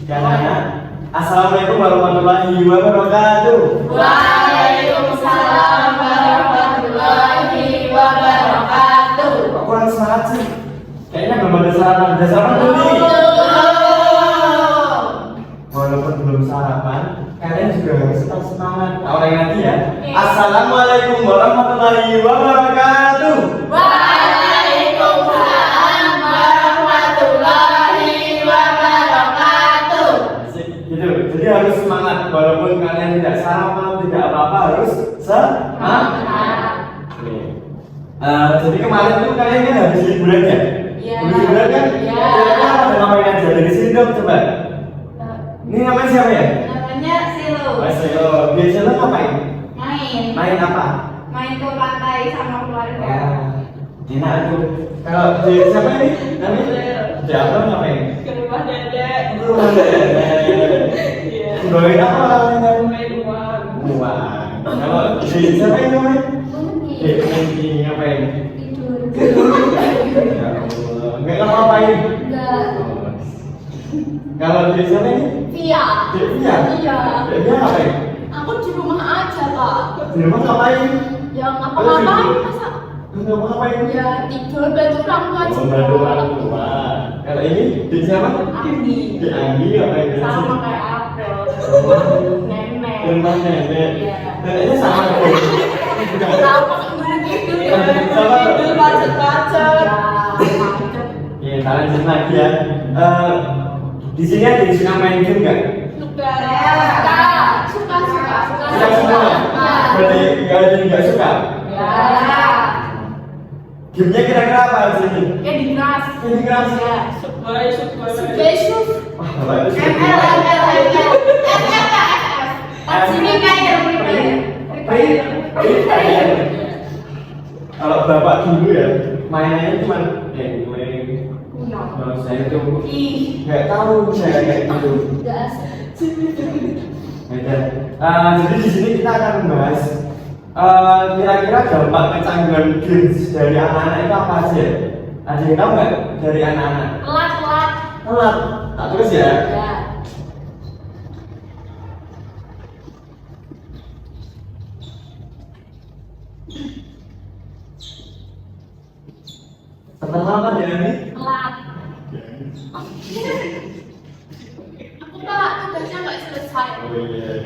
Jangan. Assalamualaikum warahmatullahi wabarakatuh. Waalaikumsalam warahmatullahi wabarakatuh. Kok kurang semangat sih? Kayaknya belum ada sarapan. Ada sarapan belum nih? Walaupun belum sarapan, kalian juga harus tetap semangat. Orang yang nanti ya. Assalamualaikum warahmatullahi wabarakatuh. Waalaikumsalam warahmatullahi wabarakatuh. Gitu. Jadi harus semangat. Walaupun kalian tidak sarapan, tidak apa-apa, harus semangat. Jadi kemarin tuh kalian kan habis liburan ya? Iya. Habis liburan kan? Iya. Kira-kira ada ngapain aja dari sini dong coba. Ini namanya siapa ya? Namanya Silo. Mas Silo. Biasanya ngapain? Main. Main apa? Main ke pantai sama keluarga. Enak tuh. Kalau di siapa ini? Namanya? Di apa ngapain? Ke rumah dedek. Rumah dedek. Iya. Bawain apa namanya? Main uang. Uang. Kalau di siapa ini namanya? Mungkin ngapain? Tidur. Ya Allah. Enggak ngapain? Enggak. Kalau di siapa ini? Via. Dia? Iya. Dia ngapain? Aku di rumah aja, Kak. Di rumah ngapain? Ya ngapa-ngapain masa? Enggak ngapain? Ya tidur bantu orang tua Oh, juga. bantu orang tua. Kalau ini di siapa? Anggi. Di Anggi ngapain? Sama kayak April. Nenek. Rumah nenek. Iya. Neneknya sama tuh. Kenapa gitu ya? Sama. Tidur macet-macet. Iya, kalian lanjut lagi ya. Di sini ada yang suka main game nggak? Suka. Suka. Suka semua. Berarti nggak ada yang nggak suka. Ya. Gamenya kira-kira apa di sini? Candy Crush. Candy Crush. Ya. Spesial. Wah, bagus. ML. Pas sini kayak Kalau bapak dulu ya, mainannya cuma game. Kalau saya tuh nggak tahu saya kayak gitu. Beda. Jadi di sini kita akan membahas kira-kira dampak kecanggihan games dari anak-anak itu apa aja? Ada yang tahu nggak dari anak-anak? Telat. Tak terus ya. Telat ya ini? Aku Kak, tugasnya nggak selesai. Oh iya,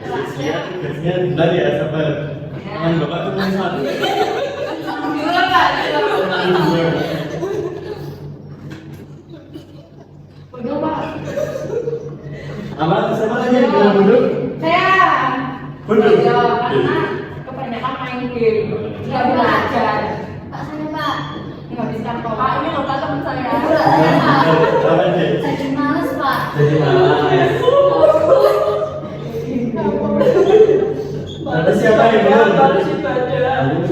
tugasnya benar ya, sabar. Tangan bapak tuh satu. Gimana Kak? Udah Pak. Apa? Siapa lagi yang bilang duduk? Saya. Duduk. Ya, karena kebanyakan main game. Nggak belajar. Pak saya Pak. Nggak bisa kok. Pak ini loh Pak teman saya. Apa sih? Jadi males Pak. Jadi malas. Ada siapa yang belum?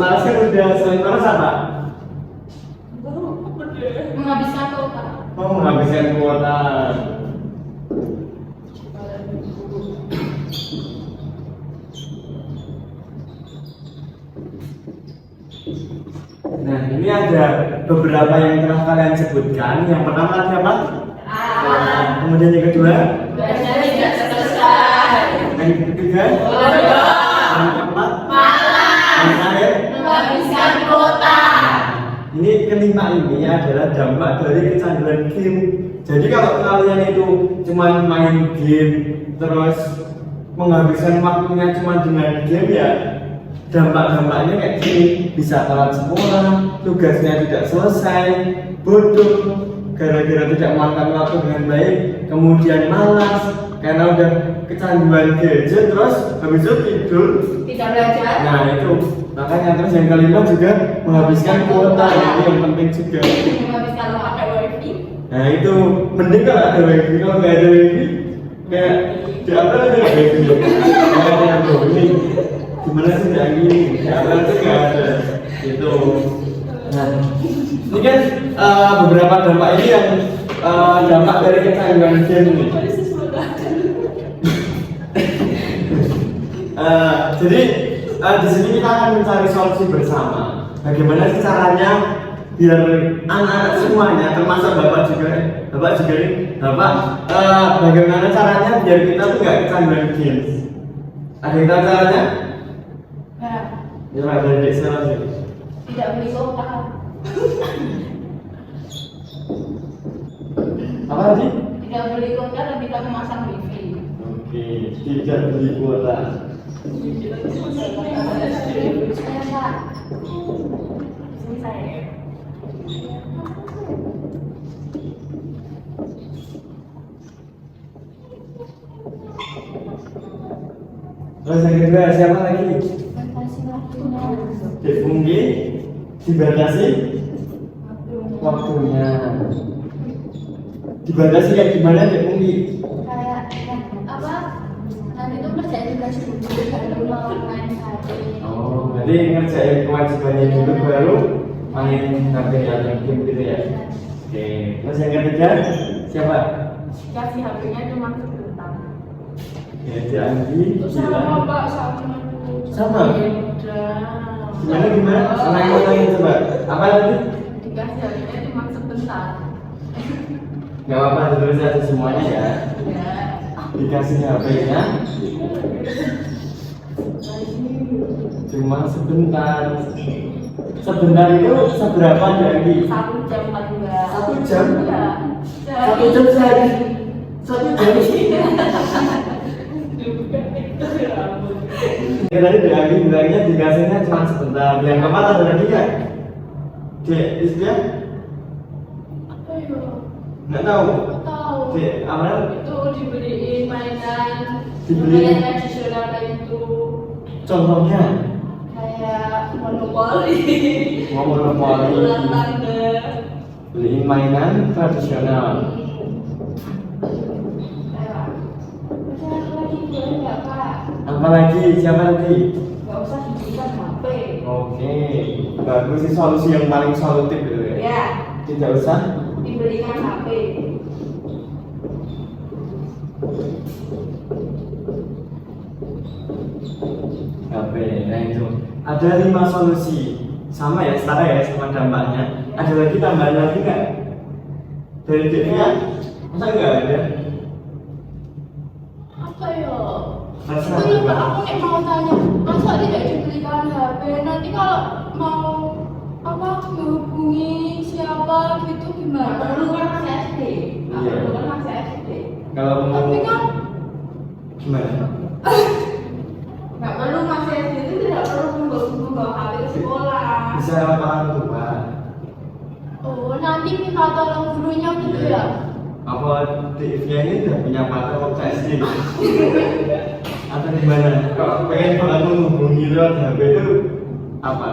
Malas kan udah selain malas apa? Menghabiskan kuota. Oh, menghabiskan kuota. Nah, ini ada beberapa yang telah kalian sebutkan. Yang pertama tadi apa? Kemudian yang kedua? Tugasnya tidak selesai. Yang ketiga? Yang keempat? Yang terakhir? Menghabiskan kuota. Ini kelima ini adalah dampak dari kecanduan game. Jadi kalau kalian itu cuma main game terus menghabiskan waktunya cuma dengan game ya, dampak-dampaknya kayak gini, bisa telat sekolah, tugasnya tidak selesai, bodoh gara-gara tidak makan waktu dengan baik, kemudian malas karena udah kecanduan gadget, terus habis itu tidur. Tidak belajar. Nah itu makanya, terus yang kelima juga menghabiskan kuota, ini yang penting juga. Menghabiskan pakai wifi. Nah itu mending kalau ada wifi, kalau nggak ada wifi kayak di apa aja nggak wifi, nggak ada yang ini gimana sih nggak gini, di apa aja nggak ada itu. Nah ini kan beberapa dampak ini yang dampak dari kecanduan game ini. Jadi di sini kita akan mencari solusi bersama. Bagaimana sih caranya biar anak-anak semuanya termasuk bapak juga nih bapak bagaimana caranya biar kita tuh nggak kecanduan games? Ada yang tahu caranya? Ya, Ya dari dek sana sih. tidak beli kuota. Apa tadi? Tidak beli kuota dan tidak memasang wifi. Oke, tidak beli kuota. Saya Pak. Sini saya. Terus yang kedua siapa lagi? Batasi waktunya. Difungsi, dibatasi waktunya. Dibatasi kayak gimana Difungsi? Kayak apa? Nanti itu kerjaan tugas dulu baru mau main HP. Oh, jadi ngerjain kewajibannya dulu baru main HP atau game gitu ya? Oke, terus yang ketiga siapa? Kasih HP-nya cuma sebentar. Ya, Andi Sama bilang Pak, sama. sama. Ya udah. Gimana? Senang-senangin coba. Apa tadi? Dikasih HP-nya cuma sebentar. Gak apa-apa, terus aja semuanya ya. Ya. Dikasih HP-nya cuma sebentar. Sebentar itu seberapa Andi? 1 jam paling enggak. 1 jam? Iya. 1 jam sehari. 1 jam sih. Ya tadi Andi bilangnya dikasihnya cuma sebentar. Yang keempat ada lagi kan? Dek, istilah? Apa ya? Nggak tahu. Tahu. Dek, Amel? Itu dibeliin mainan. Dibeliin? Mainan tradisional itu. Contohnya? Kayak monopoli. Mau monopoli. Ulang tangga. Beliin mainan tradisional. Apalagi siapa lagi? Gak usah dibelikan HP. Oke, bagus sih solusi yang paling solutif gitu ya. Ya, Tidak usah. dibelikan HP. HP, nah itu ada 5 solusi sama ya, setara ya sama dampaknya. Ada lagi tambahan lagi nggak? Dari dirinya? Masa nggak ada? Apa ya? Terserah. Itu ya aku nih mau tanya, masa tidak dibelikan HP? Nanti kalau mau apa menghubungi siapa gitu gimana? Perlu kan masih SD. Iya. Perlu kan masih SD. Kalau mau Tapi kan gimana? nggak perlu masih SD itu tidak perlu membawa HP ke sekolah. Bisa lewat orang tua. Oh, nanti minta tolong gurunya gitu ya? Apa DIV-nya ini udah punya pacar waktu SD? Atau gimana? Kalau pengen banget menghubungi lewat HP itu apa?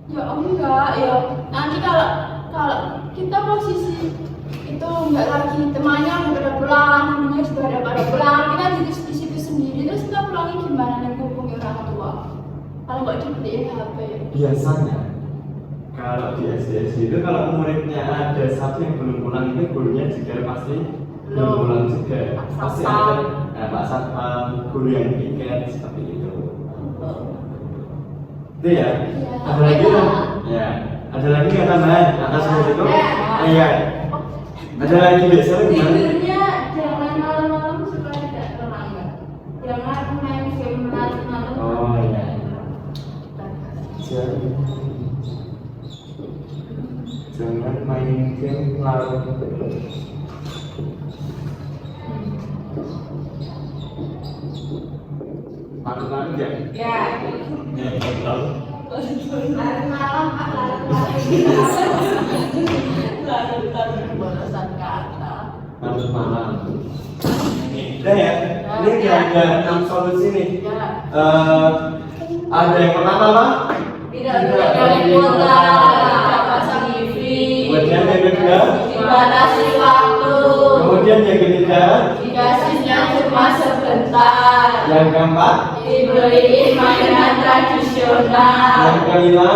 Ya enggak, ya nanti kalau kita posisi itu enggak lagi temannya udah pulang, gurunya sudah ada pada pulang, kita di situ sendiri, terus kita pulangnya gimana nih hubungi orang tua? Kalau nggak dibeliin HP. Biasanya kalau di SD itu kalau muridnya ada satu yang belum pulang itu gurunya juga pasti belum pulang juga. Pasti ada Pak Satpam, guru yang piket seperti itu. Itu ya. Ada lagi kan? Ya. Ada lagi nggak tambahan atas itu? Iya. Ada lagi biasanya gimana? Tidurnya jangan malam-malam supaya tidak terlambat. Jangan main game malam-malam. Oh iya. Jangan main game larut. Larut-larut ya? Ya. Larut. Malam Pak, larut balasan kata. Larut malam. Udah ya? Ini ada 6 solusi nih. Ya. Ada yang pertama apa? Tidak boleh kuota, pasang TV. Kemudian yang kedua? Dibatasi waktu. Kemudian yang ketiga? Dikasihnya cuma sebentar. Yang keempat? Dibeliin mainan tradisional. Yang kelima?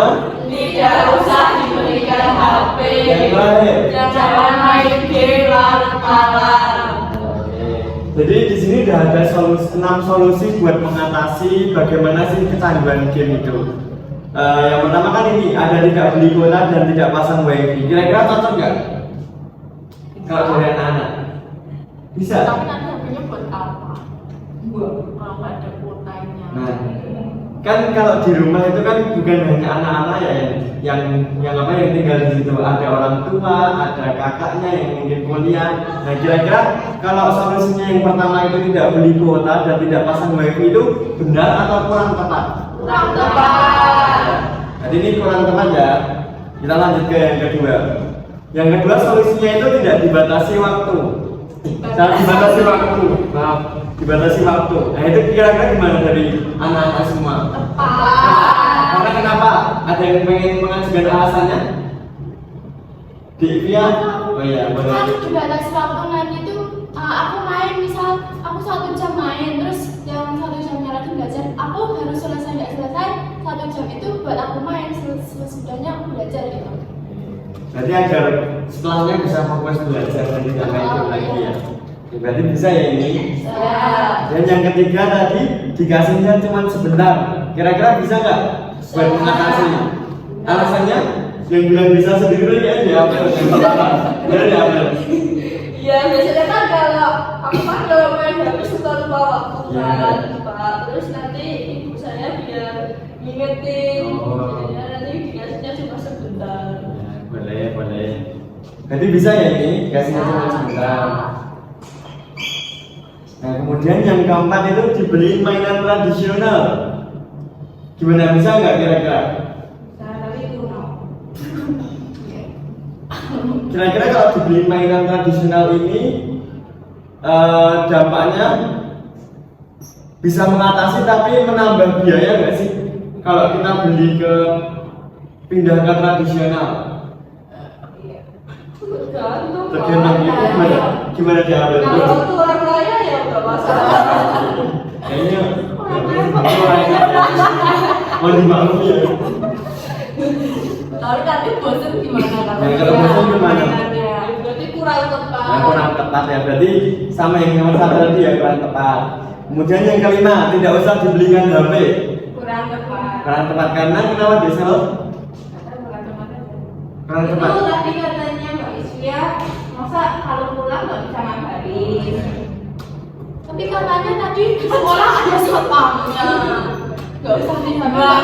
Tidak usah dibelikan HP. Yang terakhir? Jangan main game larut malam. Jadi di sini udah ada 6 solusi buat mengatasi bagaimana sih kecanduan game itu. Yang pertama kan ini ada tidak beli kuota dan tidak pasang wifi. Kira-kira cocok nggak? Kalau dari anak-anak bisa. Tapi nanti HP-nya buat apa? Kalau nggak ada kuotanya. Nah, kan kalau di rumah itu kan bukan hanya anak-anak ya yang apa yang tinggal di situ, ada orang tua, ada kakaknya yang mungkin kuliah. Nah, kira-kira kalau solusinya yang pertama itu tidak beli kuota dan tidak pasang wifi itu benar atau kurang tepat? Kurang tepat. Jadi ini kurang tepat ya. Kita lanjut ke yang kedua. Yang kedua solusinya itu tidak dibatasi waktu. Jangan dibatasi waktu. Maaf, dibatasi waktu. Nah itu kira-kira gimana dari anak-anak semua? Tepat. Karena kenapa? Ada yang pengen mengajukan alasannya? Di via? Oh iya, Kan boleh. dibatasi waktu nanti itu aku main misal aku 1 jam main terus yang 1 jamnya lagi belajar aku harus selesai nggak selesai 1 jam itu buat aku main sesudahnya aku belajar gitu. Berarti agar setelahnya bisa fokus belajar dan tidak main game lagi ya. Oke, berarti bisa ya ini. Dan yang ketiga tadi dikasihnya cuma sebentar. Kira-kira bisa nggak buat mengatasi? Alasannya yang bilang bisa sendiri ya diambil. Benar diambil. Iya, biasanya kan kalau aku kan kalau main HP suka lupa waktu kan, lupa. Terus nanti ibu saya biar ngingetin, jadinya nanti dikasihnya cuma sebentar. Ya, boleh. Berarti bisa ya ini dikasihnya cuma sebentar. Nah kemudian yang keempat itu dibeliin mainan tradisional. Gimana, bisa nggak kira-kira? Nah, tapi kuno. Kira-kira kalau dibeliin mainan tradisional ini dampaknya bisa mengatasi tapi menambah biaya nggak sih? Kalau kita beli ke pindah ke tradisional, tergantung itu gimana diambil. Kalau itu orang kaya ya udah masalah. Kayaknya mau dimaklumi ya. Tapi nanti bosen gimana kalau? Ya, kalau bosen gimana? Berarti kurang tepat. Nah, kurang tepat ya, berarti sama yang nomor satu tadi ya kurang tepat. Kemudian yang kelima, tidak usah dibelikan HP. Kurang tepat. Kurang tepat karena kenapa Desel? Kurang tepat aja. Kurang tepat. Itu tadi katanya Mbak Isya, masa kalau pulang nggak bisa ngabarin? Tapi katanya tadi di sekolah ada satpamnya. Gak usah dihambat.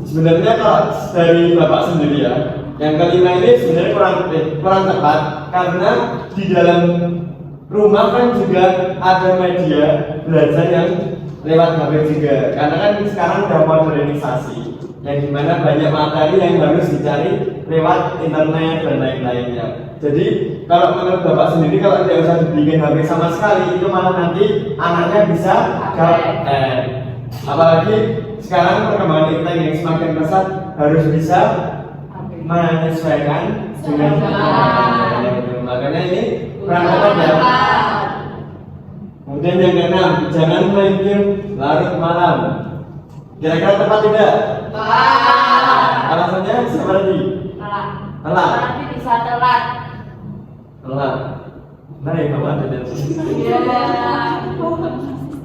Sebenarnya kalau dari Bapak sendiri ya, yang kelima ini sebenarnya kurang tepat karena di dalam rumah kan juga ada media belajar yang lewat HP juga. Karena kan sekarang udah modernisasi, yang dimana banyak materi yang harus dicari lewat internet dan lain-lainnya. Jadi kalau menurut Bapak sendiri kalau tidak usah dibelikan HP sama sekali, itu malah nanti anaknya bisa apalagi sekarang perkembangan internet yang semakin pesat harus bisa menyesuaikan dengan makanya ini kurang tepat ya. Kemudian yang keenam, jangan main game larut malam. Kira-kira tepat tidak? Alasannya seperti telat. Nanti bisa telat. Telat. Nah, ya Bapak ada di sini. Iya.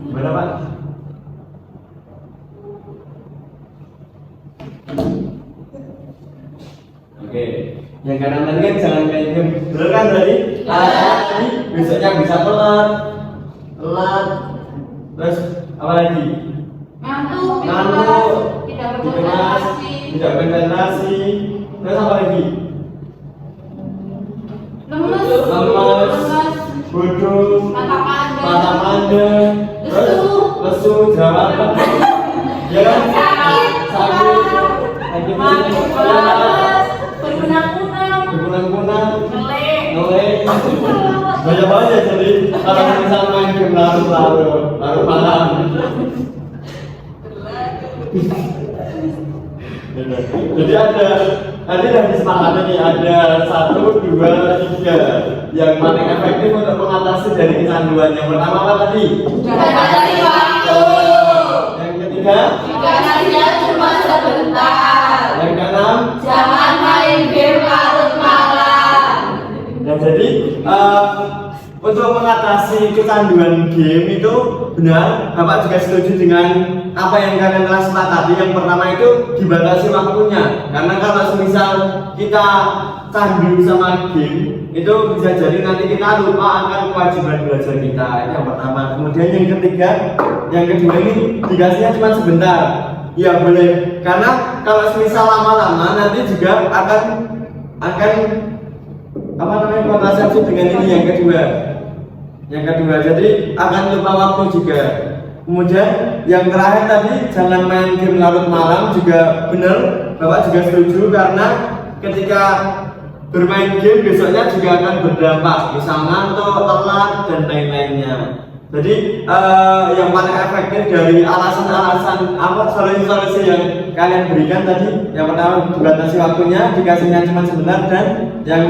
Gimana Pak? Oke, yang keenam tadi kan jangan main game. Bener kan tadi? Alasannya tadi besoknya bisa telat. Terus apa lagi? Ngantuk, Ngantuk, tidak dikemas, berkonsentrasi. tidak konsentrasi. Terus apa lagi? Lemes. Bodoh, Mata pandai. mata pandai, terus lesu, jerawat, ya kan? Sakit, Berkunang-kunang. berkunang-kunang, Melek. ngelek, banyak banget ya. Jadi kalau misal main game larut malam. Jadi ada tadi yang disepakati nih ada 1, 2, 3 yang paling efektif untuk mengatasi dari kecanduan. Yang pertama apa tadi? Batasi waktu. Yang ketiga? Dikasihnya cuma sebentar. Yang keenam? Jangan main game larut malam. Dan jadi untuk mengatasi kecanduan game itu benar, Bapak juga setuju dengan apa yang kalian telah sepakati. Yang pertama itu dibatasi waktunya, karena kalau semisal kita candu sama game itu bisa jadi nanti kita lupa akan kewajiban belajar kita. Itu yang pertama. Kemudian yang ketiga, yang kedua ini dikasihnya cuma sebentar. Ya boleh, karena kalau semisal lama-lama nanti juga akan apa namanya kontrasepsi dengan ini yang kedua. Jadi akan lupa waktu juga. Kemudian yang terakhir tadi, jangan main game larut malam, juga benar, Bapak juga setuju, karena ketika bermain game besoknya juga akan berdampak, misalnya ngantuk, telat dan lain-lainnya. Jadi yang paling efektif dari alasan-alasan solusi-solusi yang kalian berikan tadi, yang pertama dibatasi waktunya, dikasihnya cuma sebentar, dan yang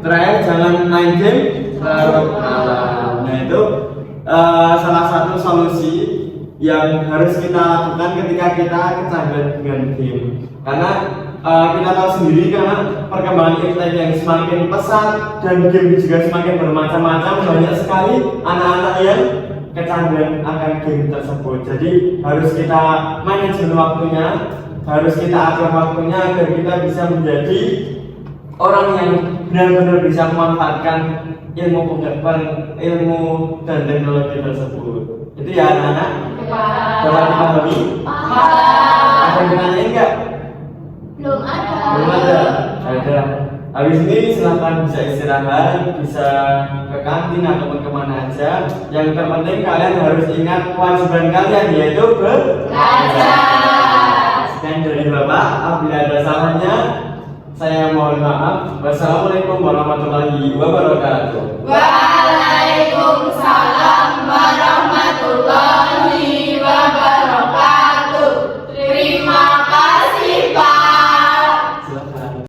terakhir jangan main game larut malam. Nah itu salah satu solusi yang harus kita lakukan ketika kita kecanduan dengan game. Karena kita tahu sendiri, karena perkembangan internet yang semakin pesat dan game juga semakin bermacam-macam, banyak sekali anak-anak yang kecanduan akan game tersebut. Jadi harus kita manajemen waktunya, harus kita atur waktunya agar kita bisa menjadi orang yang benar-benar bisa memanfaatkan ilmu dan teknologi tersebut. Itu ya anak-anak. Coba dipahami. Ada yang nanya enggak? Belum ada. Belum ada. Ada. Habis ini silahkan bisa istirahat, bisa ke kantin ataupun kemana aja. Yang terpenting kalian harus ingat kewajiban kalian, yaitu belajar. Sekian dari Bapak. Apabila ada salahnya, saya mohon maaf. Wassalamualaikum warahmatullahi wabarakatuh. Waalaikumsalam warahmatullahi